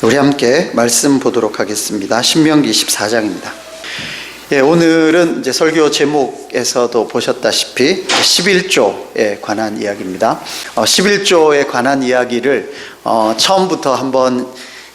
우리 함께 말씀 보도록 하겠습니다. 신명기 14장입니다. 오늘은 이제 설교 제목에서도 보셨다시피 11조에 관한 이야기입니다. 11조에 관한 이야기를 처음부터 한번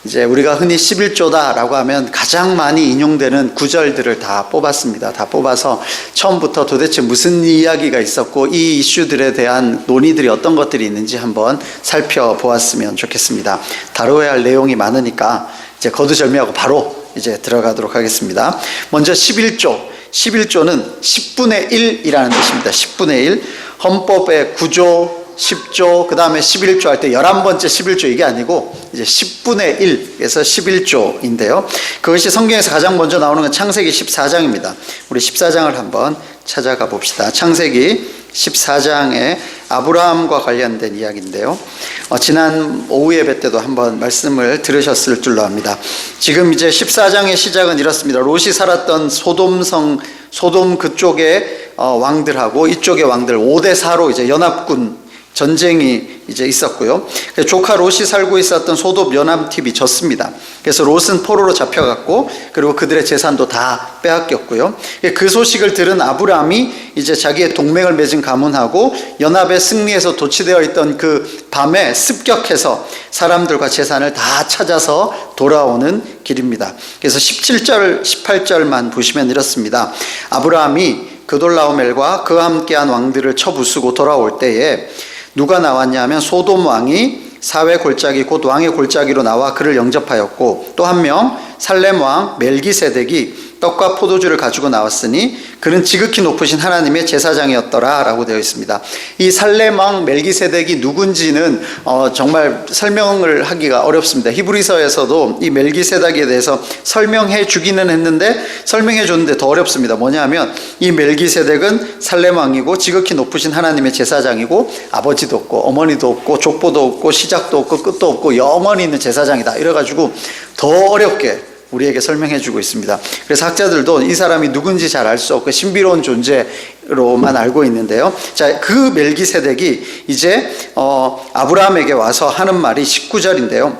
이제 우리가 흔히 11조다라고 하면 가장 많이 인용되는 구절들을 다 뽑았습니다. 다 뽑아서 처음부터 도대체 무슨 이야기가 있었고 이 이슈들에 대한 논의들이 어떤 것들이 있는지 한번 살펴보았으면 좋겠습니다. 다뤄야 할 내용이 많으니까 이제 거두절미하고 바로 이제 들어가도록 하겠습니다. 먼저 11조는 10분의 1이라는 뜻입니다. 10분의 1. 헌법의 9조, 10조, 그 다음에 11조 할 때 11번째 11조 이게 아니고 이제 10분의 1에서 11조인데요. 그것이 성경에서 가장 먼저 나오는 건 창세기 14장입니다. 우리 14장을 한번 찾아가 봅시다. 창세기 14장에 아브라함과 관련된 이야기인데요. 지난 오후 예배 때도 한번 말씀을 들으셨을 줄로 압니다. 지금 이제 14장의 시작은 이렇습니다. 롯이 살았던 소돔 그쪽의 왕들하고 이쪽의 왕들 5대4로 이제 연합군 전쟁이 이제 있었고요. 조카 롯이 살고 있었던 소돔 연합팀이 졌습니다. 그래서 롯은 포로로 잡혀갔고, 그리고 그들의 재산도 다 빼앗겼고요. 그 소식을 들은 아브라함이 이제 자기의 동맹을 맺은 가문하고 연합의 승리에서 도취되어 있던 그 밤에 습격해서 사람들과 재산을 다 찾아서 돌아오는 길입니다. 그래서 17절, 18절만 보시면 이렇습니다. 아브라함이 그돌라오멜과 그와 함께한 왕들을 쳐부수고 돌아올 때에 누가 나왔냐면 소돔 왕이 사회 골짜기 곧 왕의 골짜기로 나와 그를 영접하였고, 또 한 명 살렘 왕 멜기세덱이 떡과 포도주를 가지고 나왔으니 그는 지극히 높으신 하나님의 제사장이었더라 라고 되어 있습니다. 이 살렘 왕 멜기세덱이 누군지는 정말 설명을 하기가 어렵습니다. 히브리서에서도 이 멜기세덱에 대해서 설명해 주기는 했는데 설명해 줬는데 더 어렵습니다. 뭐냐면 이 멜기세덱은 살렘 왕이고 지극히 높으신 하나님의 제사장이고 아버지도 없고 어머니도 없고 족보도 없고 시작도 없고 끝도 없고 영원히 있는 제사장이다. 이래가지고 더 어렵게 우리에게 설명해 주고 있습니다. 그래서 학자들도 이 사람이 누군지 잘 알 수 없고 신비로운 존재로만 알고 있는데요. 자, 그 멜기세덱이 이제 아브라함에게 와서 하는 말이 19절인데요.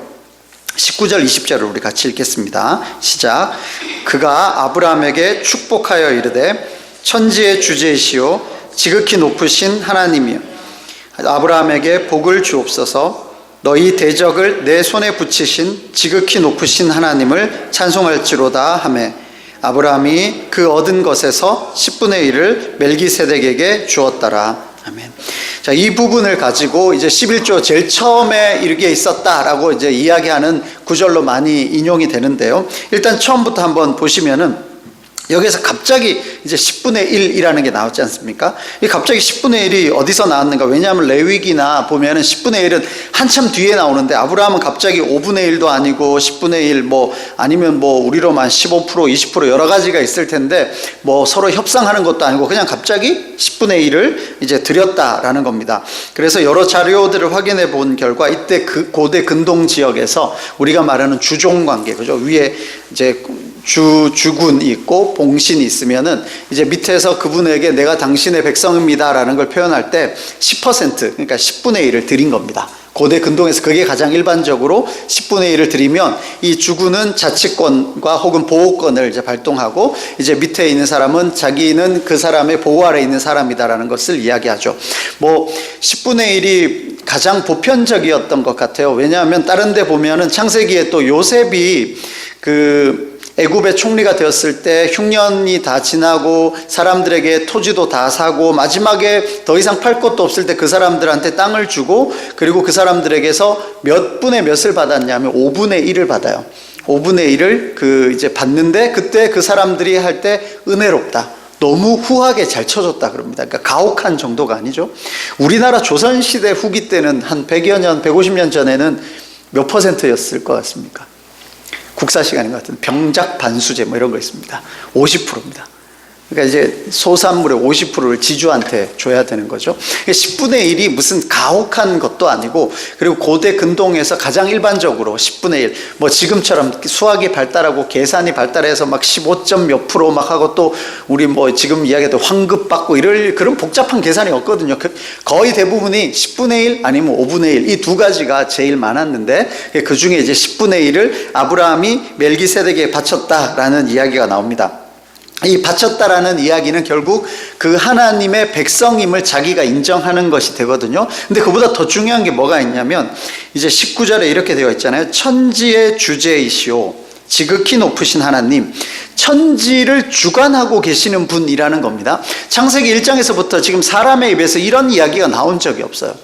19절 20절을 우리 같이 읽겠습니다. 시작. 그가 아브라함에게 축복하여 이르되 천지의 주제이시오 지극히 높으신 하나님이여 아브라함에게 복을 주옵소서. 너희 대적을 내 손에 붙이신 지극히 높으신 하나님을 찬송할지로다 하매 아브라함이 그 얻은 것에서 10분의 1을 멜기세덱에게 주었더라. 아멘. 자, 이 부분을 가지고 이제 11조 제일 처음에 이르게 있었다라고 이제 이야기하는 구절로 많이 인용이 되는데요. 일단 처음부터 한번 보시면은 여기에서 갑자기 이제 10분의 1이라는 게 나왔지 않습니까? 이 갑자기 10분의 1이 어디서 나왔는가? 왜냐하면 레위기나 보면은 10분의 1은 한참 뒤에 나오는데 아브라함은 갑자기 5분의 1도 아니고 10분의 1 아니면 우리로만 15% 20% 여러 가지가 있을 텐데 서로 협상하는 것도 아니고 그냥 갑자기 10분의 1을 이제 드렸다라는 겁니다. 그래서 여러 자료들을 확인해 본 결과 이때 그 고대 근동 지역에서 우리가 말하는 주종 관계, 그죠? 위에 이제 주군이 있고 봉신이 있으면은 이제 밑에서 그분에게 내가 당신의 백성입니다라는 걸 표현할 때 10% 그러니까 10분의 1을 드린 겁니다. 고대 근동에서 그게 가장 일반적으로 10분의 1을 드리면 이 주군은 자치권과 혹은 보호권을 이제 발동하고 이제 밑에 있는 사람은 자기는 그 사람의 보호 아래 있는 사람이다라는 것을 이야기하죠. 10분의 1이 가장 보편적이었던 것 같아요. 왜냐하면 다른 데 보면은 창세기에 또 요셉이 애굽의 총리가 되었을 때 흉년이 다 지나고 사람들에게 토지도 다 사고 마지막에 더 이상 팔 것도 없을 때 그 사람들한테 땅을 주고 그리고 그 사람들에게서 몇 분의 몇을 받았냐면 5분의 1을 받아요. 5분의 1을 이제 받는데 그때 그 사람들이 할 때 은혜롭다. 너무 후하게 잘 쳐줬다 그럽니다. 그러니까 가혹한 정도가 아니죠. 우리나라 조선시대 후기 때는 한 100여 년, 150년 전에는 몇 %였을 것 같습니까? 국사 시간인 것 같은데 병작 반수제 이런 거 있습니다. 50%입니다. 그러니까 이제 소산물의 50%를 지주한테 줘야 되는 거죠. 10분의 1이 무슨 가혹한 것도 아니고, 그리고 고대 근동에서 가장 일반적으로 10분의 1, 뭐 지금처럼 수학이 발달하고 계산이 발달해서 막 15점 몇 프로 막 하고, 또 우리 뭐 지금 이야기해도 환급 받고 이럴 그런 복잡한 계산이 없거든요. 거의 대부분이 10분의 1 아니면 5분의 1, 이 두 가지가 제일 많았는데, 그 중에 이제 10분의 1을 아브라함이 멜기세덱에게 바쳤다라는 이야기가 나옵니다. 이 바쳤다라는 이야기는 결국 그 하나님의 백성임을 자기가 인정하는 것이 되거든요. 근데 그보다 더 중요한 게 뭐가 있냐면, 이제 19절에 이렇게 되어 있잖아요. 천지의 주제이시오, 지극히 높으신 하나님, 천지를 주관하고 계시는 분이라는 겁니다. 창세기 1장에서부터 지금 사람의 입에서 이런 이야기가 나온 적이 없어요.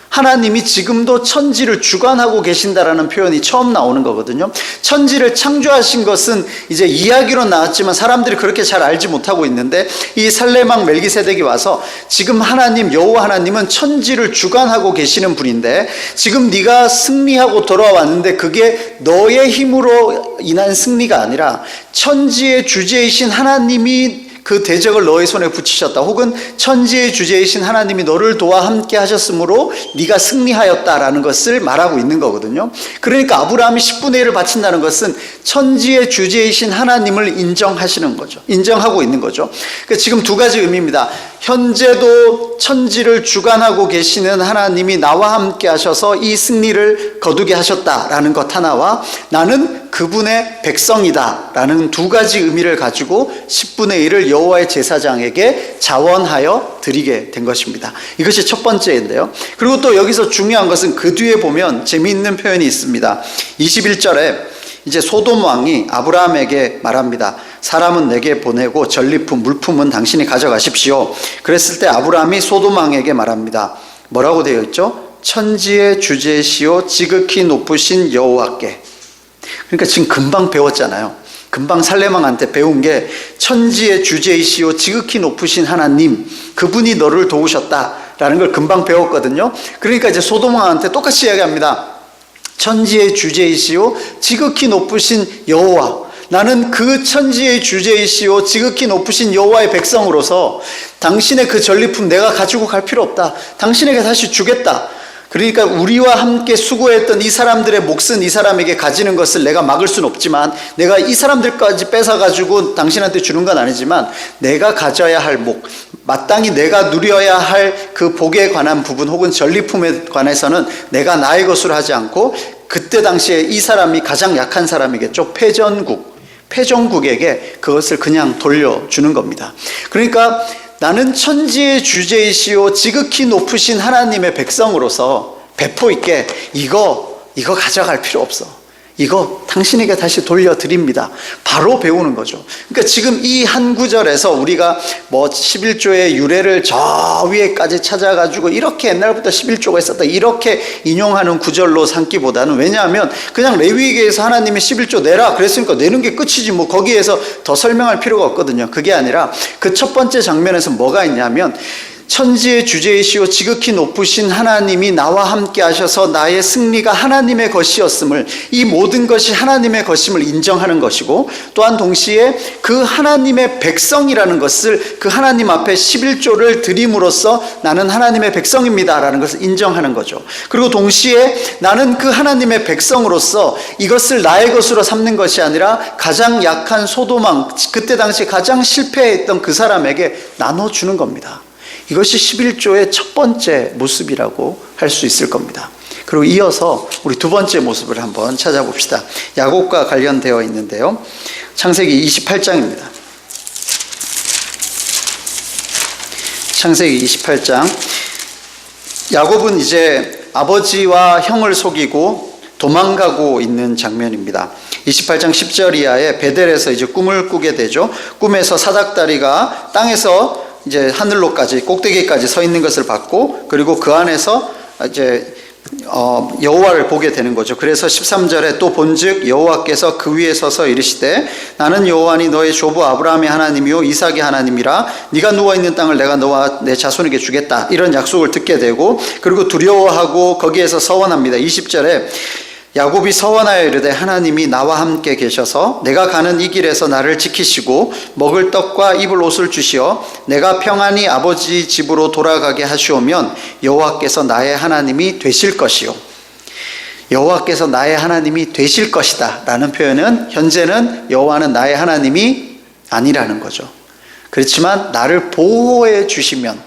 하나님이 지금도 천지를 주관하고 계신다라는 표현이 처음 나오는 거거든요. 천지를 창조하신 것은 이제 이야기로 나왔지만 사람들이 그렇게 잘 알지 못하고 있는데, 이 살레망 멜기세덱이 와서 지금 하나님, 여호와 하나님은 천지를 주관하고 계시는 분인데, 지금 네가 승리하고 돌아왔는데 그게 너의 힘으로 인한 승리가 아니라 천지의 주제이신 하나님이 그 대적을 너의 손에 붙이셨다, 혹은 천지의 주제이신 하나님이 너를 도와 함께 하셨으므로 네가 승리하였다라는 것을 말하고 있는 거거든요. 그러니까 아브라함이 10분의 1을 바친다는 것은 천지의 주제이신 하나님을 인정하시는 거죠. 인정하고 있는 거죠. 그러니까 지금 두 가지 의미입니다. 현재도 천지를 주관하고 계시는 하나님이 나와 함께 하셔서 이 승리를 거두게 하셨다라는 것 하나와, 나는 그분의 백성이다라는 두 가지 의미를 가지고 10분의 1을 여호와의 제사장에게 자원하여 드리게 된 것입니다. 이것이 첫 번째인데요. 그리고 또 여기서 중요한 것은 그 뒤에 보면 재미있는 표현이 있습니다. 21절에 이제 소돔 왕이 아브라함에게 말합니다. 사람은 내게 보내고 전리품, 물품은 당신이 가져가십시오. 그랬을 때 아브라함이 소돔 왕에게 말합니다. 뭐라고 되어 있죠? 천지의 주제시오, 지극히 높으신 여호와께. 그러니까 지금 금방 배웠잖아요. 금방 살레망한테 배운 게 천지의 주제이시오, 지극히 높으신 하나님, 그분이 너를 도우셨다라는 걸 금방 배웠거든요. 그러니까 이제 소돔 왕한테 똑같이 이야기합니다. 천지의 주제이시오, 지극히 높으신 여호와, 나는 그 천지의 주제이시오, 지극히 높으신 여호와의 백성으로서 당신의 그 전리품 내가 가지고 갈 필요 없다. 당신에게 다시 주겠다. 그러니까 우리와 함께 수고했던 이 사람들의 몫은 이 사람에게 가지는 것을 내가 막을 수는 없지만, 내가 이 사람들까지 뺏어가지고 당신한테 주는 건 아니지만, 내가 가져야 할 목, 마땅히 내가 누려야 할 그 복에 관한 부분 혹은 전리품에 관해서는 내가 나의 것으로 하지 않고, 그때 당시에 이 사람이 가장 약한 사람이겠죠. 패전국에게 그것을 그냥 돌려주는 겁니다. 그러니까 나는 천지의 주제이시오, 지극히 높으신 하나님의 백성으로서 배포 있게 이거 가져갈 필요 없어. 이거 당신에게 다시 돌려드립니다. 바로 배우는 거죠. 그러니까 지금 이 한 구절에서 우리가 뭐 11조의 유래를 저 위에까지 찾아가지고 이렇게 옛날부터 11조가 있었다 이렇게 인용하는 구절로 삼기보다는, 왜냐하면 그냥 레위기에서 하나님이 11조 내라 그랬으니까 내는 게 끝이지 뭐 거기에서 더 설명할 필요가 없거든요. 그게 아니라 그 첫 번째 장면에서 뭐가 있냐면, 천지의 주제이시오, 지극히 높으신 하나님이 나와 함께 하셔서 나의 승리가 하나님의 것이었음을, 이 모든 것이 하나님의 것임을 인정하는 것이고, 또한 동시에 그 하나님의 백성이라는 것을, 그 하나님 앞에 11조를 드림으로써 나는 하나님의 백성입니다 라는 것을 인정하는 거죠. 그리고 동시에 나는 그 하나님의 백성으로서 이것을 나의 것으로 삼는 것이 아니라 가장 약한 소돔왕, 그때 당시 가장 실패했던 그 사람에게 나눠주는 겁니다. 이것이 11조의 첫 번째 모습이라고 할 수 있을 겁니다. 그리고 이어서 우리 두 번째 모습을 한번 찾아봅시다. 야곱과 관련되어 있는데요. 창세기 28장입니다. 창세기 28장. 야곱은 이제 아버지와 형을 속이고 도망가고 있는 장면입니다. 28장 10절 이하에 베델에서 이제 꿈을 꾸게 되죠. 꿈에서 사닥다리가 땅에서 이제 하늘로까지 꼭대기까지 서 있는 것을 봤고, 그리고 그 안에서 이제 여호와를 보게 되는 거죠. 그래서 13절에 또 본즉 여호와께서 그 위에 서서 이르시되 나는 여호와니 너의 조부 아브라함의 하나님이요 이삭의 하나님이라. 네가 누워있는 땅을 내가 너와 내 자손에게 주겠다. 이런 약속을 듣게 되고, 그리고 두려워하고 거기에서 서원합니다. 20절에 야곱이 서원하여 이르되 하나님이 나와 함께 계셔서 내가 가는 이 길에서 나를 지키시고 먹을 떡과 입을 옷을 주시어 내가 평안히 아버지 집으로 돌아가게 하시오면 여호와께서 나의 하나님이 되실 것이요. 여호와께서 나의 하나님이 되실 것이다 라는 표현은 현재는 여호와는 나의 하나님이 아니라는 거죠. 그렇지만 나를 보호해 주시면,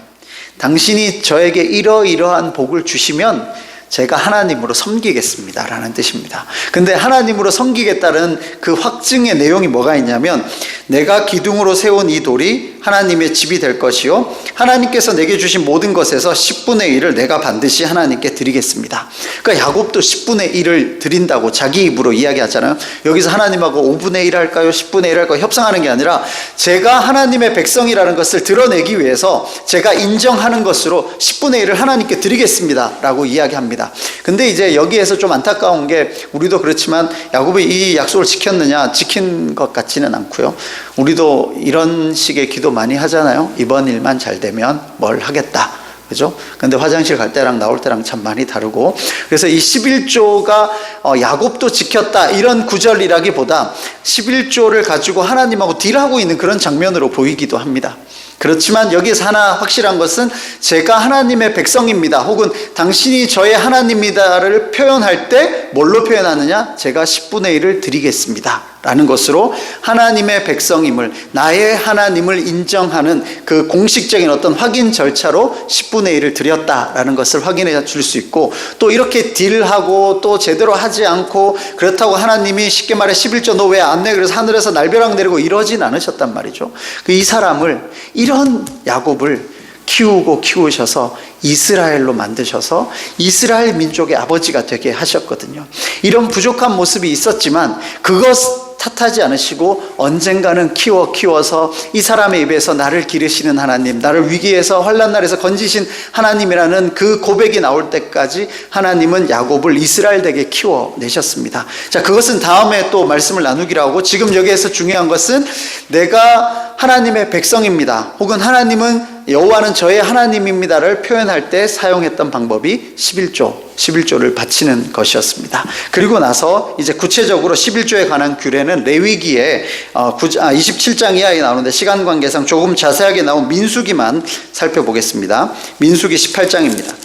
당신이 저에게 이러이러한 복을 주시면 제가 하나님으로 섬기겠습니다 라는 뜻입니다. 근데 하나님으로 섬기겠다는 그 확증의 내용이 뭐가 있냐면, 내가 기둥으로 세운 이 돌이 하나님의 집이 될 것이요 하나님께서 내게 주신 모든 것에서 10분의 1을 내가 반드시 하나님께 드리겠습니다. 그러니까 야곱도 10분의 1을 드린다고 자기 입으로 이야기하잖아요. 여기서 하나님하고 5분의 1 할까요? 10분의 1 할까요? 협상하는 게 아니라 제가 하나님의 백성이라는 것을 드러내기 위해서 제가 인정하는 것으로 10분의 1을 하나님께 드리겠습니다 라고 이야기합니다. 근데 이제 여기에서 좀 안타까운 게, 우리도 그렇지만 야곱이 이 약속을 지켰느냐? 지킨 것 같지는 않고요. 우리도 이런 식의 기도 많이 하잖아요. 이번 일만 잘 되면 뭘 하겠다. 그죠? 근데 화장실 갈 때랑 나올 때랑 참 많이 다르고, 그래서 이 11조가 야곱도 지켰다 이런 구절이라기보다 11조를 가지고 하나님하고 딜하고 있는 그런 장면으로 보이기도 합니다. 그렇지만 여기서 하나 확실한 것은, 제가 하나님의 백성입니다 혹은 당신이 저의 하나님이다를 표현할 때 뭘로 표현하느냐? 제가 10분의 1을 드리겠습니다 라는 것으로 하나님의 백성임을, 나의 하나님을 인정하는 그 공식적인 어떤 확인 절차로 10분의 1을 드렸다라는 것을 확인해 줄 수 있고, 또 이렇게 딜하고 또 제대로 하지 않고, 그렇다고 하나님이 쉽게 말해 11조 너 왜 안 내? 그래서 하늘에서 날벼락 내리고 이러진 않으셨단 말이죠. 이 사람을, 이런 야곱을 키우고 키우셔서 이스라엘로 만드셔서 이스라엘 민족의 아버지가 되게 하셨거든요. 이런 부족한 모습이 있었지만 그것 탓하지 않으시고 언젠가는 키워서 이 사람의 입에서 나를 기르시는 하나님, 나를 위기에서 환난 날에서 건지신 하나님이라는 그 고백이 나올 때까지 하나님은 야곱을 이스라엘에게 키워내셨습니다. 자, 그것은 다음에 또 말씀을 나누기로 하고, 지금 여기에서 중요한 것은 내가 하나님의 백성입니다 혹은 하나님은 여호와는 저의 하나님입니다를 표현할 때 사용했던 방법이 11조를 바치는 것이었습니다. 그리고 나서 이제 구체적으로 11조에 관한 규례는 레위기에 27장 이하에 나오는데 시간 관계상 조금 자세하게 나온 민수기만 살펴보겠습니다. 민수기 18장입니다.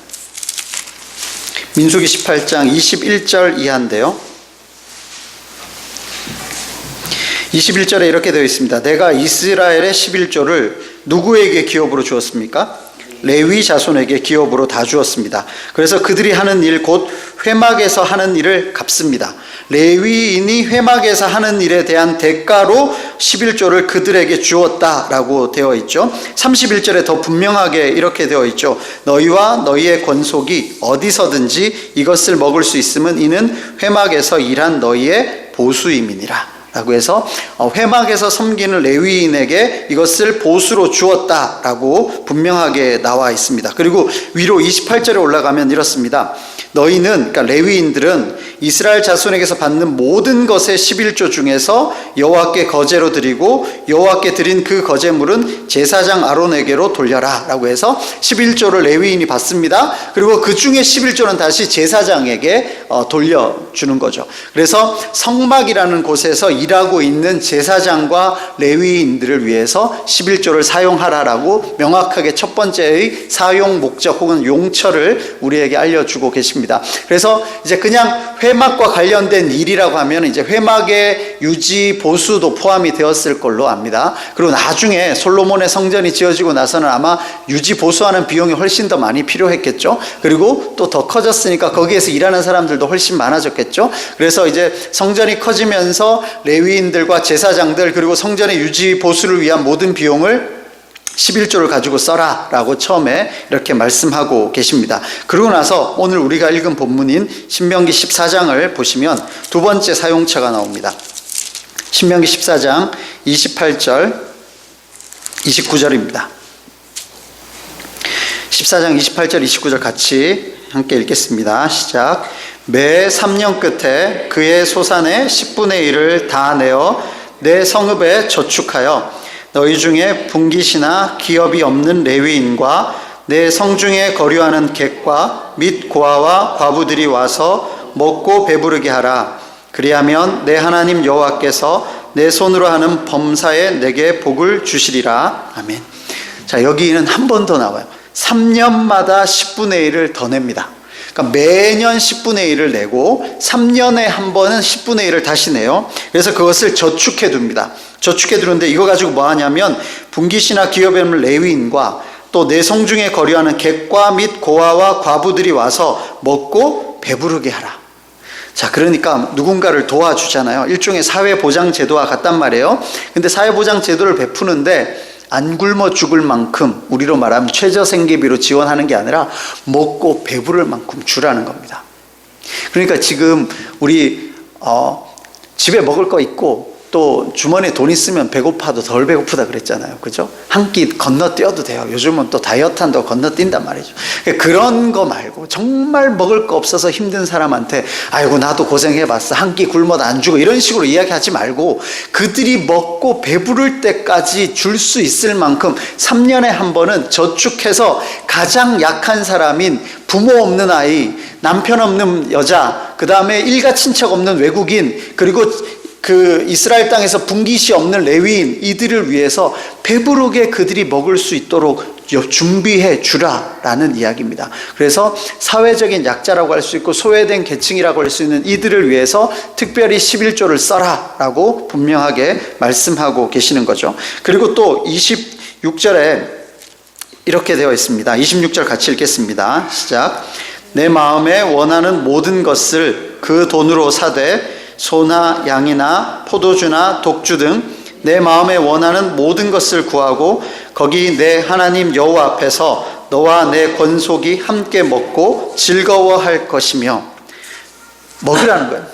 민수기 18장 21절 이하인데요. 21절에 이렇게 되어 있습니다. 내가 이스라엘의 11조를 누구에게 기업으로 주었습니까? 레위 자손에게 기업으로 다 주었습니다. 그래서 그들이 하는 일, 곧 회막에서 하는 일을 갚습니다. 레위인이 회막에서 하는 일에 대한 대가로 11조를 그들에게 주었다라고 되어 있죠. 31절에 더 분명하게 이렇게 되어 있죠. 너희와 너희의 권속이 어디서든지 이것을 먹을 수 있으면 이는 회막에서 일한 너희의 보수임이니라 라고 해서 회막에서 섬기는 레위인에게 이것을 보수로 주었다라고 분명하게 나와 있습니다. 그리고 위로 28절에 올라가면 이렇습니다. 너희는, 그러니까 레위인들은 이스라엘 자손에게서 받는 모든 것의 11조 중에서 여호와께 거제로 드리고 여호와께 드린 그 거제물은 제사장 아론에게로 돌려라 라고 해서 11조를 레위인이 받습니다. 그리고 그 중에 11조는 다시 제사장에게 돌려주는 거죠. 그래서 성막이라는 곳에서 일하고 있는 제사장과 레위인들을 위해서 11조를 사용하라라고 명확하게 첫 번째의 사용 목적 혹은 용처를 우리에게 알려주고 계십니다. 그래서 이제 그냥 회막과 관련된 일이라고 하면 이제 회막의 유지 보수도 포함이 되었을 걸로 압니다. 그리고 나중에 솔로몬의 성전이 지어지고 나서는 아마 유지 보수하는 비용이 훨씬 더 많이 필요했겠죠. 그리고 또 더 커졌으니까 거기에서 일하는 사람들도 훨씬 많아졌겠죠. 그래서 이제 성전이 커지면서 레위인들과 제사장들 그리고 성전의 유지 보수를 위한 모든 비용을 11조를 가지고 써라 라고 처음에 이렇게 말씀하고 계십니다. 그러고 나서 오늘 우리가 읽은 본문인 신명기 14장을 보시면 두 번째 사용처가 나옵니다. 신명기 14장 28절 29절입니다. 14장 28절 29절 같이 함께 읽겠습니다. 시작. 매 3년 끝에 그의 소산의 10분의 1을 다 내어 내 성읍에 저축하여 너희 중에 분깃이나 기업이 없는 레위인과 내 성중에 거류하는 객과 및 고아와 과부들이 와서 먹고 배부르게 하라. 그리하면 내 하나님 여호와께서 내 손으로 하는 범사에 내게 복을 주시리라. 아멘. 자, 여기는 한 번 더 나와요. 3년마다 10분의 1을 더 냅니다. 그러니까 매년 10분의 1을 내고 3년에 한 번은 10분의 1을 다시 내요. 그래서 그것을 저축해 둡니다. 저축해 두는데 이거 가지고 뭐 하냐면 분깃이나 기업에 없는 레위인과 또 내 성중에 거류하는 객과 및 고아와 과부들이 와서 먹고 배부르게 하라. 자, 그러니까 누군가를 도와주잖아요. 일종의 사회보장제도와 같단 말이에요. 근데 사회보장제도를 베푸는데 안 굶어 죽을 만큼, 우리로 말하면 최저생계비로 지원하는 게 아니라 먹고 배부를 만큼 주라는 겁니다. 그러니까 지금 우리 집에 먹을 거 있고 또 주머니에 돈 있으면 배고파도 덜 배고프다 그랬잖아요. 그죠? 한 끼 건너뛰어도 돼요. 요즘은 또 다이어트 한다고 건너뛴단 말이죠. 그런 거 말고 정말 먹을 거 없어서 힘든 사람한테 아이고 나도 고생해봤어, 한 끼 굶어도 안 주고, 이런 식으로 이야기하지 말고 그들이 먹고 배부를 때까지 줄 수 있을 만큼 3년에 한 번은 저축해서 가장 약한 사람인 부모 없는 아이, 남편 없는 여자, 그 다음에 일가 친척 없는 외국인, 그리고 그 이스라엘 땅에서 분깃이 없는 레위인, 이들을 위해서 배부르게 그들이 먹을 수 있도록 준비해 주라라는 이야기입니다. 그래서 사회적인 약자라고 할 수 있고 소외된 계층이라고 할 수 있는 이들을 위해서 특별히 11조를 써라라고 분명하게 말씀하고 계시는 거죠. 그리고 또 26절에 이렇게 되어 있습니다. 26절 같이 읽겠습니다. 시작. 내 마음에 원하는 모든 것을 그 돈으로 사되 소나 양이나 포도주나 독주 등 내 마음에 원하는 모든 것을 구하고 거기 내 하나님 여호와 앞에서 너와 내 권속이 함께 먹고 즐거워할 것이며. 먹으라는 거예요.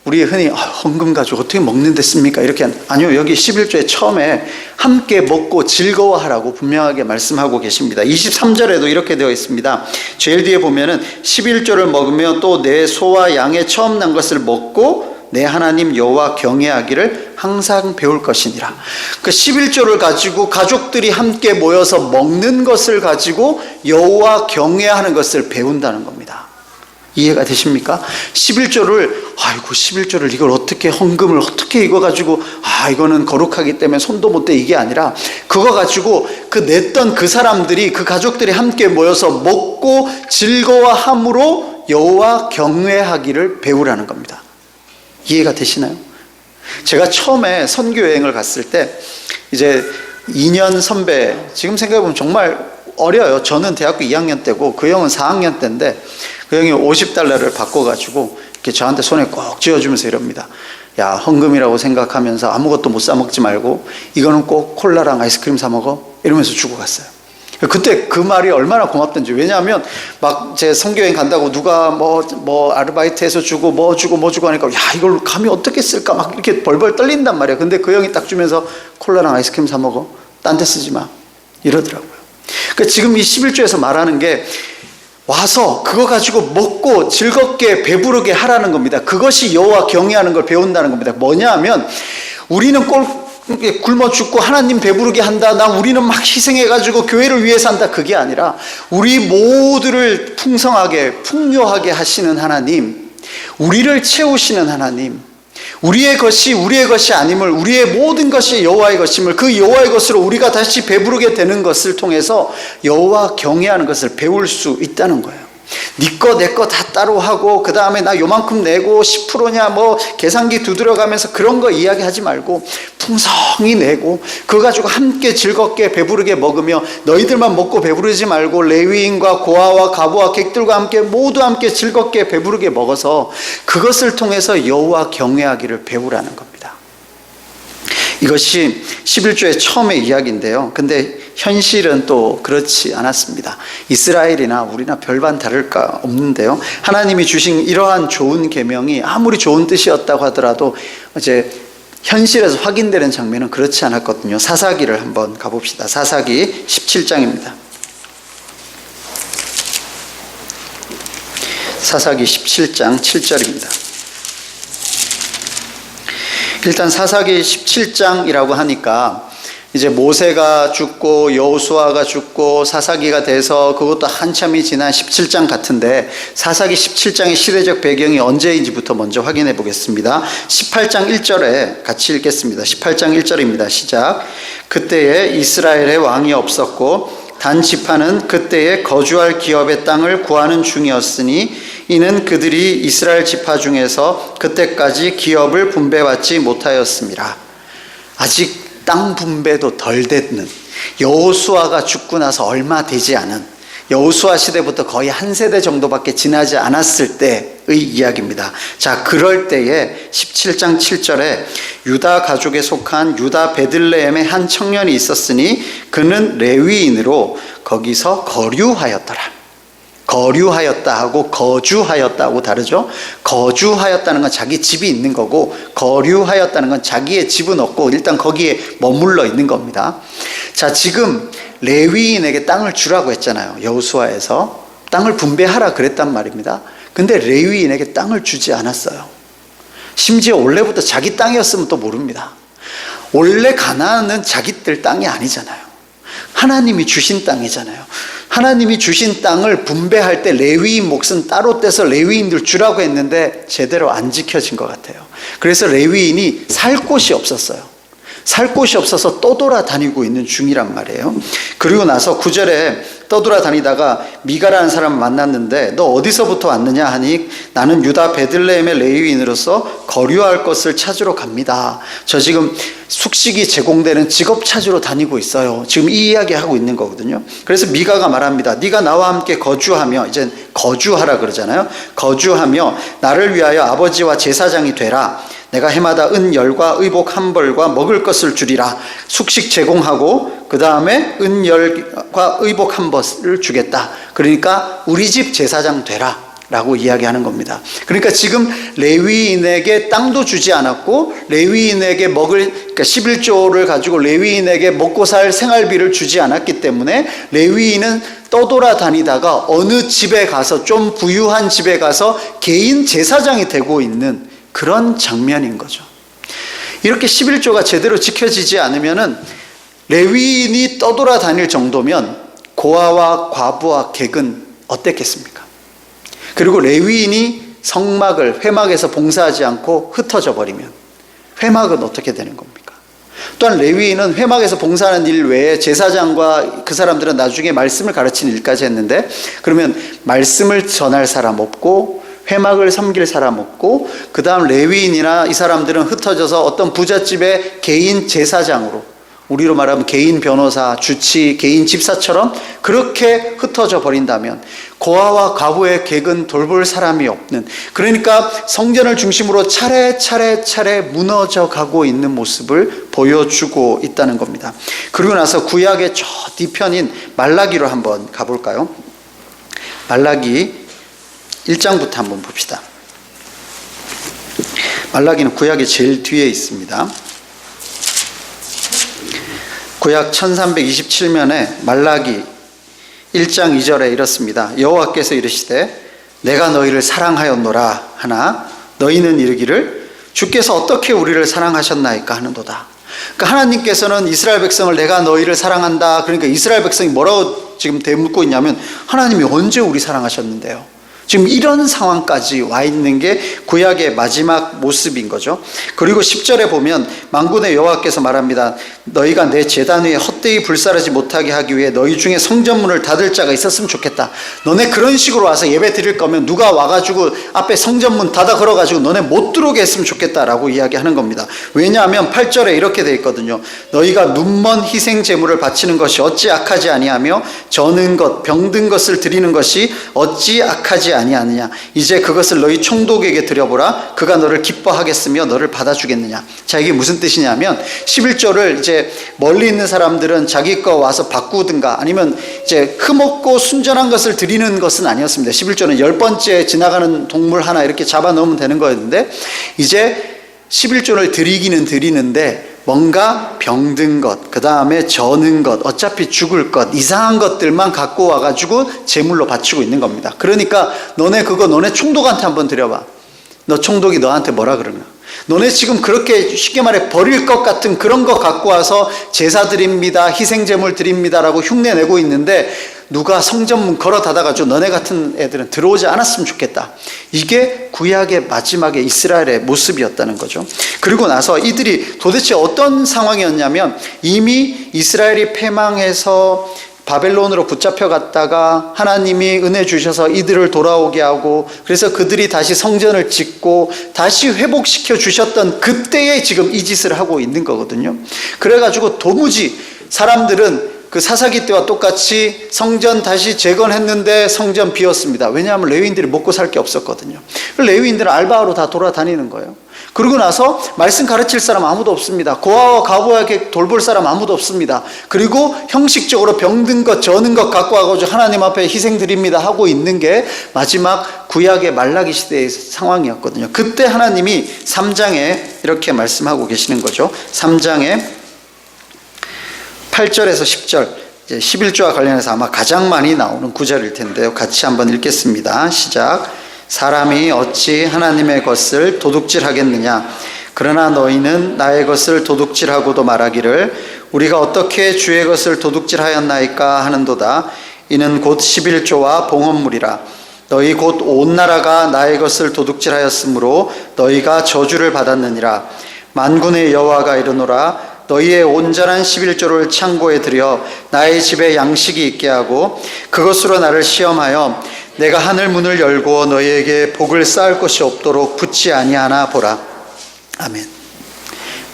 우리 흔히 헌금 가지고 어떻게 먹는 데 씁니까? 이렇게 아니요, 여기 11조의 처음에 함께 먹고 즐거워하라고 분명하게 말씀하고 계십니다. 23절에도 이렇게 되어 있습니다. 제일 뒤에 보면은 11조를 먹으며 또 내 소와 양의 처음 난 것을 먹고 내 하나님 여호와 경외하기를 항상 배울 것이니라. 그 11조를 가지고 가족들이 함께 모여서 먹는 것을 가지고 여호와 경외하는 것을 배운다는 겁니다. 이해가 되십니까? 11조를 이걸 어떻게, 헌금을 어떻게 이거 가지고 이거는 거룩하기 때문에 손도 못 대, 이게 아니라 그거 가지고 그 냈던 그 사람들이, 그 가족들이 함께 모여서 먹고 즐거워함으로 여호와 경외하기를 배우라는 겁니다. 이해가 되시나요? 제가 처음에 선교 여행을 갔을 때 이제 2년 선배, 지금 생각해보면 정말 어려요. 저는 대학교 2학년 때고 그 형은 4학년 때인데 그 형이 $50를 바꿔가지고 이렇게 저한테 손에 꼭 쥐어주면서 이럽니다. 야, 헌금이라고 생각하면서 아무것도 못 사 먹지 말고 이거는 꼭 콜라랑 아이스크림 사 먹어, 이러면서 주고 갔어요. 그때 그 말이 얼마나 고맙던지. 왜냐하면 막 제 선교여행 간다고 누가 뭐 아르바이트해서 주고 뭐 주고 하니까 야, 이걸 감히 어떻게 쓸까 막 이렇게 벌벌 떨린단 말이에요. 근데 그 형이 딱 주면서 콜라랑 아이스크림 사 먹어, 딴 데 쓰지 마, 이러더라고요. 그러니까 지금 이 11조에서 말하는 게 와서 그거 가지고 먹고 즐겁게 배부르게 하라는 겁니다. 그것이 여호와 경외하는 걸 배운다는 겁니다. 뭐냐 하면 우리는 굶어 죽고 하나님 배부르게 한다, 우리는 막 희생해가지고 교회를 위해서 한다, 그게 아니라 우리 모두를 풍성하게 풍요하게 하시는 하나님, 우리를 채우시는 하나님, 우리의 것이 아님을, 우리의 모든 것이 여호와의 것임을, 그 여호와의 것으로 우리가 다시 배부르게 되는 것을 통해서 여호와 경외하는 것을 배울 수 있다는 거예요. 네 거 내 거 다 따로 하고 그 다음에 나 요만큼 내고 10%냐 뭐 계산기 두드려가면서 그런 거 이야기하지 말고 풍성히 내고 그거 가지고 함께 즐겁게 배부르게 먹으며, 너희들만 먹고 배부르지 말고 레위인과 고아와 과부와 객들과 함께 모두 함께 즐겁게 배부르게 먹어서 그것을 통해서 여호와 경외하기를 배우라는 겁니다. 이것이 11조의 처음의 이야기인데요. 근데 현실은 또 그렇지 않았습니다. 이스라엘이나 우리나 별반 다를 바 없는데요. 하나님이 주신 이러한 좋은 계명이 아무리 좋은 뜻이었다고 하더라도 이제 현실에서 확인되는 장면은 그렇지 않았거든요. 사사기를 한번 가봅시다. 사사기 17장입니다. 사사기 17장 7절입니다. 일단 사사기 17장이라고 하니까 이제 모세가 죽고 여호수아가 죽고 사사기가 돼서 그것도 한참이 지난 17장 같은데, 사사기 17장의 시대적 배경이 언제인지부터 먼저 확인해 보겠습니다. 18장 1절에 같이 읽겠습니다. 18장 1절입니다. 시작. 그때에 이스라엘에 왕이 없었고 단 지파는 그때에 거주할 기업의 땅을 구하는 중이었으니 이는 그들이 이스라엘 지파 중에서 그때까지 기업을 분배받지 못하였습니다. 아직 땅 분배도 덜 됐는, 여호수아가 죽고 나서 얼마 되지 않은, 여호수아 시대부터 거의 한 세대 정도밖에 지나지 않았을 때의 이야기입니다. 자, 그럴 때에 17장 7절에 유다 가족에 속한 유다 베들레헴의 한 청년이 있었으니 그는 레위인으로 거기서 거류하였더라. 거류하였다 하고 거주하였다 하고 다르죠. 거주하였다는 건 자기 집이 있는 거고, 거류하였다는 건 자기의 집은 없고 일단 거기에 머물러 있는 겁니다. 자, 지금 레위인에게 땅을 주라고 했잖아요. 여호수아에서 땅을 분배하라 그랬단 말입니다. 근데 레위인에게 땅을 주지 않았어요. 심지어 원래부터 자기 땅이었으면 또 모릅니다. 원래 가나안은 자기들 땅이 아니잖아요. 하나님이 주신 땅이잖아요. 하나님이 주신 땅을 분배할 때 레위인 몫은 따로 떼서 레위인들 주라고 했는데 제대로 안 지켜진 것 같아요. 그래서 레위인이 살 곳이 없었어요. 살 곳이 없어서 떠돌아다니고 있는 중이란 말이에요. 그리고 나서 9절에 떠돌아다니다가 미가라는 사람을 만났는데 너 어디서부터 왔느냐 하니 나는 유다 베들레헴의 레위인으로서 거류할 것을 찾으러 갑니다. 저 지금 숙식이 제공되는 직업 찾으러 다니고 있어요. 지금 이 이야기 하고 있는 거거든요. 그래서 미가가 말합니다. 네가 나와 함께 거주하며, 이제 거주하라 그러잖아요. 거주하며 나를 위하여 아버지와 제사장이 되라. 내가 해마다 은열과 의복 한 벌과 먹을 것을 주리라. 숙식 제공하고 그 다음에 은열과 의복 한 벌을 주겠다. 그러니까 우리 집 제사장 되라 라고 이야기하는 겁니다. 그러니까 지금 레위인에게 땅도 주지 않았고 레위인에게 그러니까 11조를 가지고 레위인에게 먹고 살 생활비를 주지 않았기 때문에 레위인은 떠돌아다니다가 어느 집에 가서, 좀 부유한 집에 가서 개인 제사장이 되고 있는 그런 장면인 거죠. 이렇게 11조가 제대로 지켜지지 않으면은 레위인이 떠돌아다닐 정도면 고아와 과부와 객은 어땠겠습니까? 그리고 레위인이 성막을, 회막에서 봉사하지 않고 흩어져 버리면 회막은 어떻게 되는 겁니까? 또한 레위인은 회막에서 봉사하는 일 외에 제사장과 그 사람들은 나중에 말씀을 가르치는 일까지 했는데, 그러면 말씀을 전할 사람 없고 회막을 섬길 사람 없고, 그 다음 레위인이나 이 사람들은 흩어져서 어떤 부잣집의 개인 제사장으로, 우리로 말하면 개인 변호사, 주치, 개인 집사처럼 그렇게 흩어져 버린다면 고아와 과부의 객은 돌볼 사람이 없는, 그러니까 성전을 중심으로 차례차례 무너져 가고 있는 모습을 보여주고 있다는 겁니다. 그리고 나서 구약의 저 뒤편인 말라기로 한번 가볼까요? 말라기 1장부터 한번 봅시다. 말라기는 구약의 제일 뒤에 있습니다. 구약 1327면에 말라기 1장 2절에 이렇습니다. 여호와께서 이르시되 내가 너희를 사랑하였노라 하나 너희는 이르기를 주께서 어떻게 우리를 사랑하셨나이까 하는도다. 그러니까 하나님께서는 이스라엘 백성을 내가 너희를 사랑한다. 그러니까 이스라엘 백성이 뭐라고 지금 대묻고 있냐면 하나님이 언제 우리 사랑하셨는데요? 지금 이런 상황까지 와 있는 게 구약의 마지막 모습인 거죠. 그리고 10절에 보면 만군의 여호와께서 말합니다. 너희가 내 제단 위에 헛되이 불사르지 못하게 하기 위해 너희 중에 성전문을 닫을 자가 있었으면 좋겠다. 너네 그런 식으로 와서 예배 드릴 거면 누가 와가지고 앞에 성전문 닫아 걸어가지고 너네 못 들어오게 했으면 좋겠다라고 이야기하는 겁니다. 왜냐하면 8절에 이렇게 돼 있거든요. 너희가 눈먼 희생 제물을 바치는 것이 어찌 악하지 아니하며 저는 것 병든 것을 드리는 것이 어찌 악하지 아니하느냐. 이제 그것을 너희 총독에게 드려보라. 그가 너를 기뻐하겠으며 너를 받아주겠느냐. 자, 이게 무슨 뜻이냐면 11조를 이제 멀리 있는 사람들은 자기 거 와서 바꾸든가 아니면 이제 흠없고 순전한 것을 드리는 것은 아니었습니다. 11조는 10번째 지나가는 동물 하나 이렇게 잡아 넣으면 되는 거였는데 이제 11조를 드리기는 드리는데 뭔가 병든 것, 그 다음에 저는 것, 어차피 죽을 것, 이상한 것들만 갖고 와가지고 제물로 바치고 있는 겁니다. 그러니까 너네 그거 너네 총독한테 한번 드려봐. 너 총독이 너한테 뭐라 그러냐? 너네 지금 그렇게 쉽게 말해 버릴 것 같은 그런 거 갖고 와서 제사 드립니다, 희생제물 드립니다라고 흉내내고 있는데 누가 성전문 걸어 닫아가지고 너네 같은 애들은 들어오지 않았으면 좋겠다. 이게 구약의 마지막에 이스라엘의 모습이었다는 거죠. 그리고 나서 이들이 도대체 어떤 상황이었냐면 이미 이스라엘이 패망해서 바벨론으로 붙잡혀 갔다가 하나님이 은혜 주셔서 이들을 돌아오게 하고 그래서 그들이 다시 성전을 짓고 다시 회복시켜 주셨던 그때에 지금 이 짓을 하고 있는 거거든요. 그래가지고 도무지 사람들은 그 사사기 때와 똑같이 성전 다시 재건했는데 성전 비었습니다. 왜냐하면 레위인들이 먹고 살 게 없었거든요. 레위인들은 알바하러 다 돌아다니는 거예요. 그러고 나서 말씀 가르칠 사람 아무도 없습니다. 고아와 과부에게 돌볼 사람 아무도 없습니다. 그리고 형식적으로 병든 것 저는 것 갖고 와가지고 하나님 앞에 희생드립니다 하고 있는 게 마지막 구약의 말라기 시대의 상황이었거든요. 그때 하나님이 3장에 이렇게 말씀하고 계시는 거죠. 3장에 8절에서 10절, 11조와 관련해서 아마 가장 많이 나오는 구절일 텐데요. 같이 한번 읽겠습니다. 시작. 사람이 어찌 하나님의 것을 도둑질하겠느냐? 그러나 너희는 나의 것을 도둑질하고도 말하기를 우리가 어떻게 주의 것을 도둑질하였나이까 하는도다. 이는 곧 11조와 봉헌물이라. 너희 곧 온 나라가 나의 것을 도둑질하였으므로 너희가 저주를 받았느니라. 만군의 여호와가 이르노라. 너희의 온전한 11조를 창고에 들여 나의 집에 양식이 있게 하고 그것으로 나를 시험하여 내가 하늘 문을 열고 너희에게 복을 쌓을 것이 없도록 붙지 아니하나 보라. 아멘.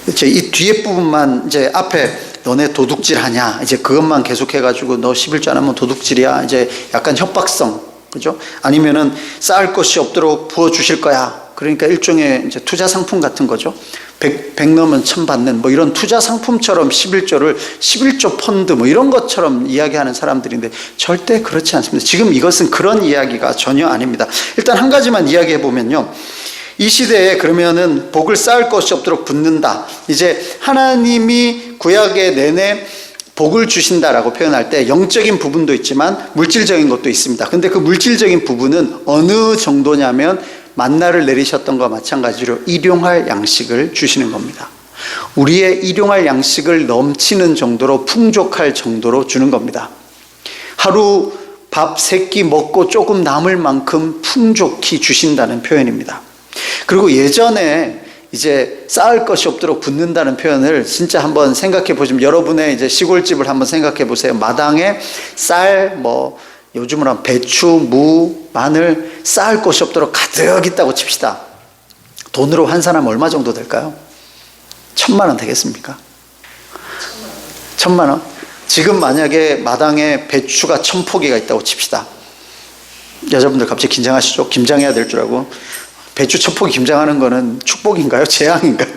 이제 이 뒤에 부분만 이제 앞에 너네 도둑질하냐 이제 그것만 계속해가지고 너 11조 안 하면 도둑질이야 이제 약간 협박성, 그죠? 아니면은 쌓을 것이 없도록 부어 주실 거야. 그러니까 일종의 이제 투자 상품 같은 거죠. 100 넣으면 1000 받는 뭐 이런 투자 상품처럼 11조를 11조 펀드 뭐 이런 것처럼 이야기하는 사람들인데 절대 그렇지 않습니다. 지금 이것은 그런 이야기가 전혀 아닙니다. 일단 한 가지만 이야기해 보면요. 이 시대에 그러면은 복을 쌓을 것이 없도록 붙는다. 이제 하나님이 구약의 내내 복을 주신다라고 표현할 때 영적인 부분도 있지만 물질적인 것도 있습니다. 근데 그 물질적인 부분은 어느 정도냐면 만나를 내리셨던 것과 마찬가지로 일용할 양식을 주시는 겁니다. 우리의 일용할 양식을 넘치는 정도로 풍족할 정도로 주는 겁니다. 하루 밥 3끼 먹고 조금 남을 만큼 풍족히 주신다는 표현입니다. 그리고 예전에 이제 쌓을 것이 없도록 붓는다는 표현을 진짜 한번 생각해 보시면 여러분의 이제 시골집을 한번 생각해 보세요. 마당에 쌀, 요즘으로 하면 배추, 무, 마늘 쌓을 곳이 없도록 가득 있다고 칩시다. 돈으로 환산하면 얼마 정도 될까요? 1000만 원 되겠습니까? 1000만 원? 지금 만약에 마당에 배추가 1000포기가 있다고 칩시다. 여자분들 갑자기 긴장하시죠? 김장해야 될 줄 알고. 배추 1000포기 김장하는 거는 축복인가요? 재앙인가요?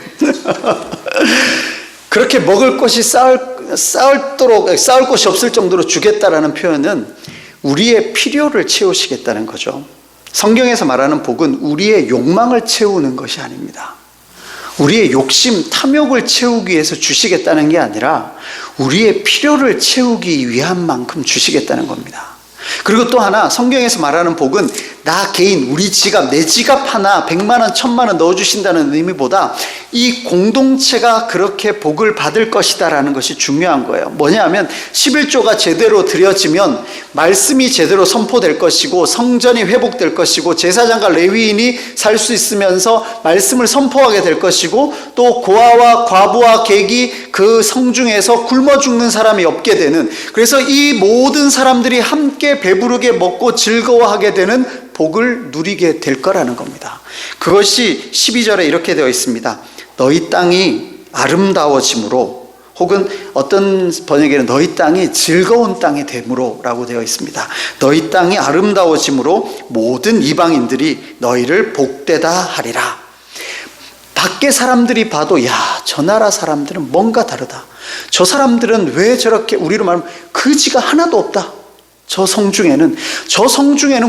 그렇게 먹을 것이 쌓을 곳이 없을 정도로 주겠다라는 표현은 우리의 필요를 채우시겠다는 거죠. 성경에서 말하는 복은 우리의 욕망을 채우는 것이 아닙니다. 우리의 욕심, 탐욕을 채우기 위해서 주시겠다는 게 아니라 우리의 필요를 채우기 위한 만큼 주시겠다는 겁니다. 그리고 또 하나 성경에서 말하는 복은 나 개인, 우리 지갑, 내 지갑 하나 100만 원, 1000만 원 넣어주신다는 의미보다 이 공동체가 그렇게 복을 받을 것이다라는 것이 중요한 거예요. 뭐냐면 11조가 제대로 드려지면 말씀이 제대로 선포될 것이고 성전이 회복될 것이고 제사장과 레위인이 살 수 있으면서 말씀을 선포하게 될 것이고 또 고아와 과부와 객이 그 성중에서 굶어 죽는 사람이 없게 되는, 그래서 이 모든 사람들이 함께 배부르게 먹고 즐거워하게 되는 복을 누리게 될 거라는 겁니다. 그것이 12절에 이렇게 되어 있습니다. 너희 땅이 아름다워짐으로, 혹은 어떤 번역에는 너희 땅이 즐거운 땅이 됨으로 라고 되어 있습니다. 너희 땅이 아름다워짐으로 모든 이방인들이 너희를 복되다 하리라. 밖에 사람들이 봐도 야, 저 나라 사람들은 뭔가 다르다. 저 사람들은 왜 저렇게, 우리로 말하면 거지가 하나도 없다. 저 성중에는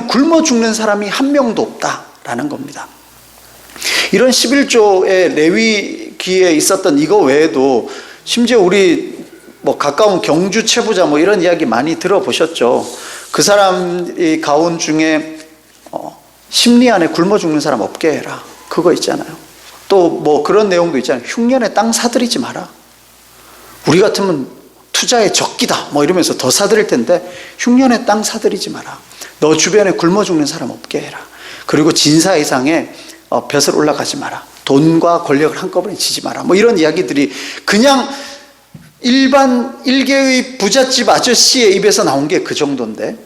굶어 죽는 사람이 한 명도 없다라는 겁니다. 이런 11조의 레위기에 있었던 이거 외에도 심지어 우리 가까운 경주 최부자 이런 이야기 많이 들어보셨죠. 그 사람이 가온 중에 심리 안에 굶어 죽는 사람 없게 해라. 그거 있잖아요. 또 뭐 그런 내용도 있잖아요. 흉년에 땅 사들이지 마라. 우리 같으면 투자의 적기다 뭐 이러면서 더 사들일 텐데 흉년에 땅 사들이지 마라. 너 주변에 굶어 죽는 사람 없게 해라. 그리고 진사 이상의 벼슬 올라가지 마라. 돈과 권력을 한꺼번에 지지 마라. 뭐 이런 이야기들이 그냥 일반 일개의 부잣집 아저씨의 입에서 나온 게 그 정도인데,